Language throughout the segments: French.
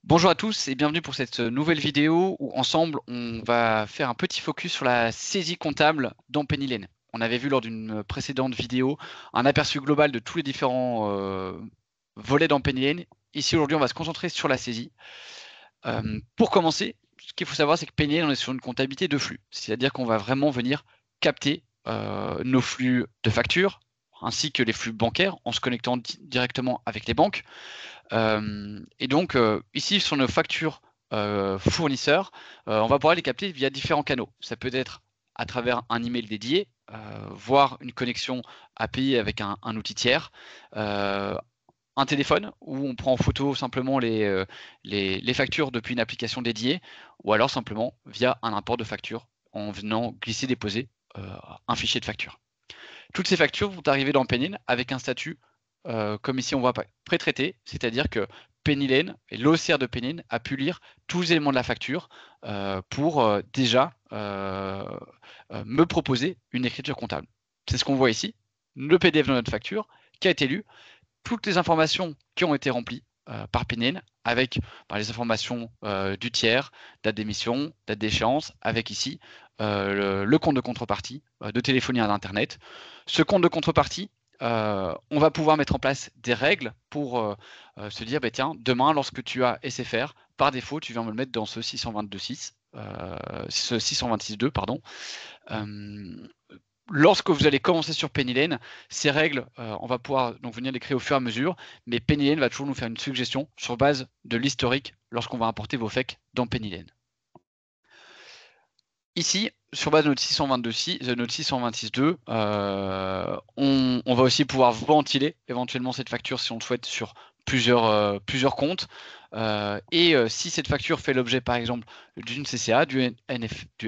Bonjour à tous et bienvenue pour cette nouvelle vidéo où ensemble on va faire un petit focus sur la saisie comptable dans Penny Lane. On avait vu lors d'une précédente vidéo un aperçu global de tous les différents volets dans Penny Lane. Ici aujourd'hui on va se concentrer sur la saisie. Pour commencer, ce qu'il faut savoir c'est que Penny Lane on est sur une comptabilité de flux, c'est-à-dire qu'on va vraiment venir capter nos flux de factures ainsi que les flux bancaires en se connectant directement avec les banques. Et donc, ici, sur nos factures fournisseurs, on va pouvoir les capter via différents canaux. Ça peut être à travers un email dédié, voire une connexion API avec un outil tiers, un téléphone où on prend en photo simplement les factures depuis une application dédiée, ou alors simplement via un import de facture en venant glisser-déposer un fichier de facture. Toutes ces factures vont arriver dans Penny avec un statut, comme ici on voit pré-traité, c'est-à-dire que Penny Lane et l'OCR de Penny Lane a pu lire tous les éléments de la facture pour déjà me proposer une écriture comptable. C'est ce qu'on voit ici, le PDF de notre facture qui a été lu, toutes les informations qui ont été remplies par Penny Lane avec les informations du tiers, date d'émission, date d'échéance, avec ici le compte de contrepartie de téléphonie à l'Internet. Ce compte de contrepartie, on va pouvoir mettre en place des règles pour se dire, bah, tiens, demain, lorsque tu as SFR, par défaut, tu viens me le mettre dans ce 622.6, ce 626.2, pardon. Lorsque vous allez commencer sur Penny Lane, ces règles, on va pouvoir donc venir les créer au fur et à mesure, mais Penny Lane va toujours nous faire une suggestion sur base de l'historique lorsqu'on va importer vos FEC dans Penny Lane. Ici, sur base de notre 626.2, on va aussi pouvoir ventiler éventuellement cette facture si on le souhaite sur plusieurs comptes. Si cette facture fait l'objet par exemple d'une CCA, du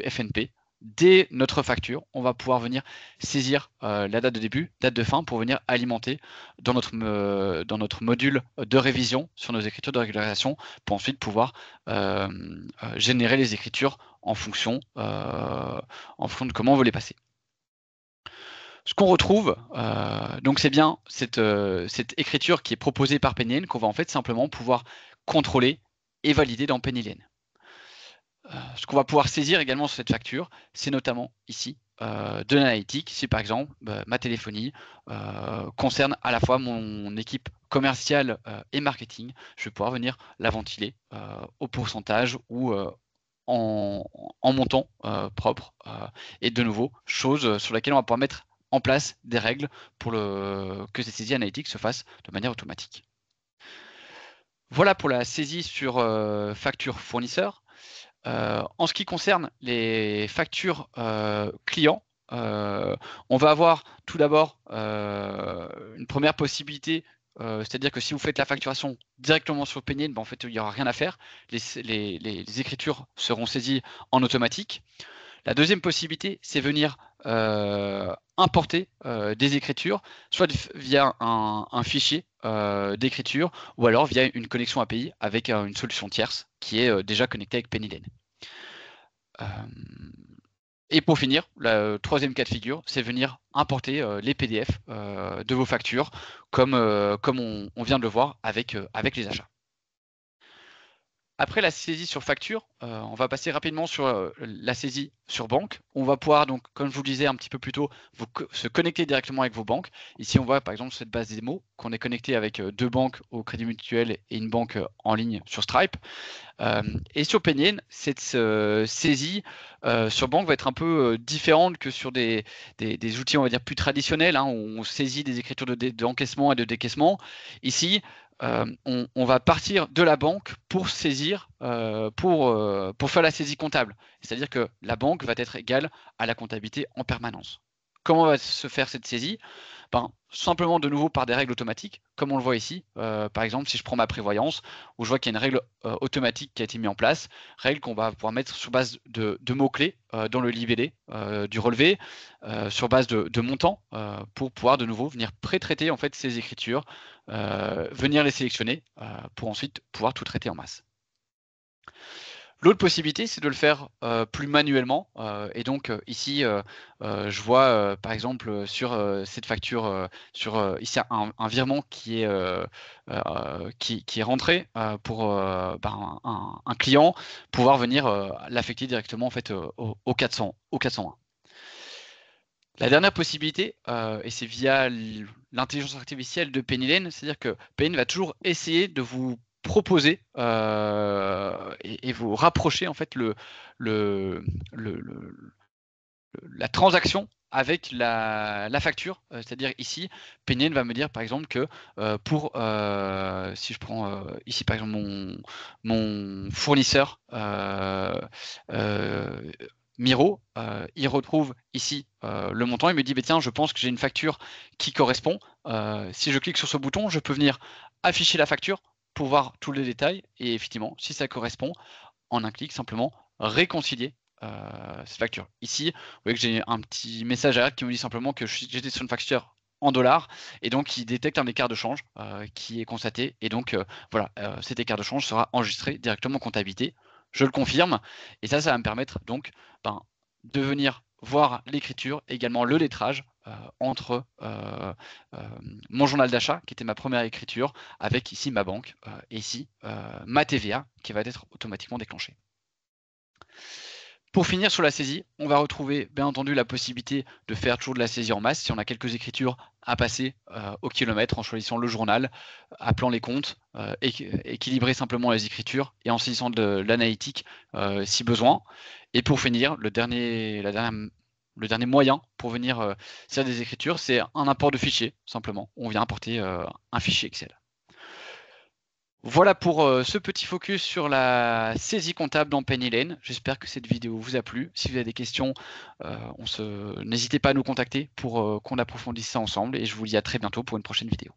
FNP, dès notre facture, on va pouvoir venir saisir la date de début, date de fin pour venir alimenter dans notre module de révision sur nos écritures de régularisation pour ensuite pouvoir générer les écritures en fonction de comment on veut les passer. Ce qu'on retrouve, donc c'est bien cette écriture qui est proposée par Penny Lane qu'on va en fait simplement pouvoir contrôler et valider dans Penny Lane. Ce qu'on va pouvoir saisir également sur cette facture, c'est notamment ici de l'analytique. Si par exemple ma téléphonie concerne à la fois mon équipe commerciale et marketing, je vais pouvoir venir la ventiler au pourcentage ou en montant propre. Et de nouveau, chose sur laquelle on va pouvoir mettre en place des règles pour que ces saisies analytiques se fassent de manière automatique. Voilà pour la saisie sur facture fournisseur. En ce qui concerne les factures clients, on va avoir tout d'abord une première possibilité, c'est-à-dire que si vous faites la facturation directement sur Penny Lane, en fait, il n'y aura rien à faire. Les écritures seront saisies en automatique. La deuxième possibilité, c'est venir importer des écritures, soit via un fichier d'écriture, ou alors via une connexion API avec une solution tierce qui est déjà connectée avec Penny Lane. Et pour finir, le troisième cas de figure, c'est venir importer les PDF de vos factures, comme on vient de le voir avec les achats. Après la saisie sur facture, on va passer rapidement sur la saisie sur banque. On va pouvoir donc, comme je vous le disais un petit peu plus tôt, se connecter directement avec vos banques. Ici, on voit par exemple cette base démo qu'on est connecté avec deux banques au Crédit Mutuel et une banque en ligne sur Stripe. Et sur Penny Lane, cette saisie sur banque va être un peu différente que sur des outils, on va dire, plus traditionnels, hein, où on saisit des écritures d'encaissement et de décaissement. Ici, on va partir de la banque pour saisir, pour faire la saisie comptable. C'est-à-dire que la banque va être égale à la comptabilité en permanence. Comment va se faire cette saisie? Simplement de nouveau par des règles automatiques, comme on le voit ici. Par exemple, si je prends ma prévoyance, où je vois qu'il y a une règle automatique qui a été mise en place, règle qu'on va pouvoir mettre sur base de mots-clés dans le libellé du relevé, sur base de montants, pour pouvoir de nouveau venir pré-traiter en fait ces écritures, venir les sélectionner pour ensuite pouvoir tout traiter en masse. L'autre possibilité, c'est de le faire plus manuellement. Et donc ici, je vois par exemple sur cette facture, ici un virement qui est rentré pour un client, pouvoir venir l'affecter directement en fait au 401. La dernière possibilité, et c'est via l'intelligence artificielle de Pennylen, c'est-à-dire que Penny va toujours essayer de vous proposer et vous rapprocher en fait la transaction avec la facture. C'est-à-dire ici, Pennylen va me dire par exemple que si je prends ici par exemple mon fournisseur Miro, il retrouve ici le montant, il me dit bah, tiens, je pense que j'ai une facture qui correspond. Si je clique sur ce bouton, je peux venir afficher la facture pour voir tous les détails et effectivement, si ça correspond, en un clic, simplement réconcilier cette facture. Ici, vous voyez que j'ai un petit message alerte qui me dit simplement que j'étais sur une facture en dollars et donc il détecte un écart de change qui est constaté et donc voilà, cet écart de change sera enregistré directement en comptabilité. Je le confirme et ça va me permettre donc de venir voir l'écriture, également le lettrage entre mon journal d'achat, qui était ma première écriture, avec ici ma banque, et ici ma TVA, qui va être automatiquement déclenchée. Pour finir sur la saisie, on va retrouver bien entendu la possibilité de faire toujours de la saisie en masse si on a quelques écritures à passer au kilomètre en choisissant le journal, appelant les comptes, équilibrer simplement les écritures et en saisissant de l'analytique si besoin. Et pour finir, le dernier moyen pour venir saisir des écritures, c'est un import de fichier, simplement. On vient importer un fichier Excel. Voilà pour ce petit focus sur la saisie comptable dans Pennylen. J'espère que cette vidéo vous a plu. Si vous avez des questions, n'hésitez pas à nous contacter pour qu'on approfondisse ça ensemble. Et je vous dis à très bientôt pour une prochaine vidéo.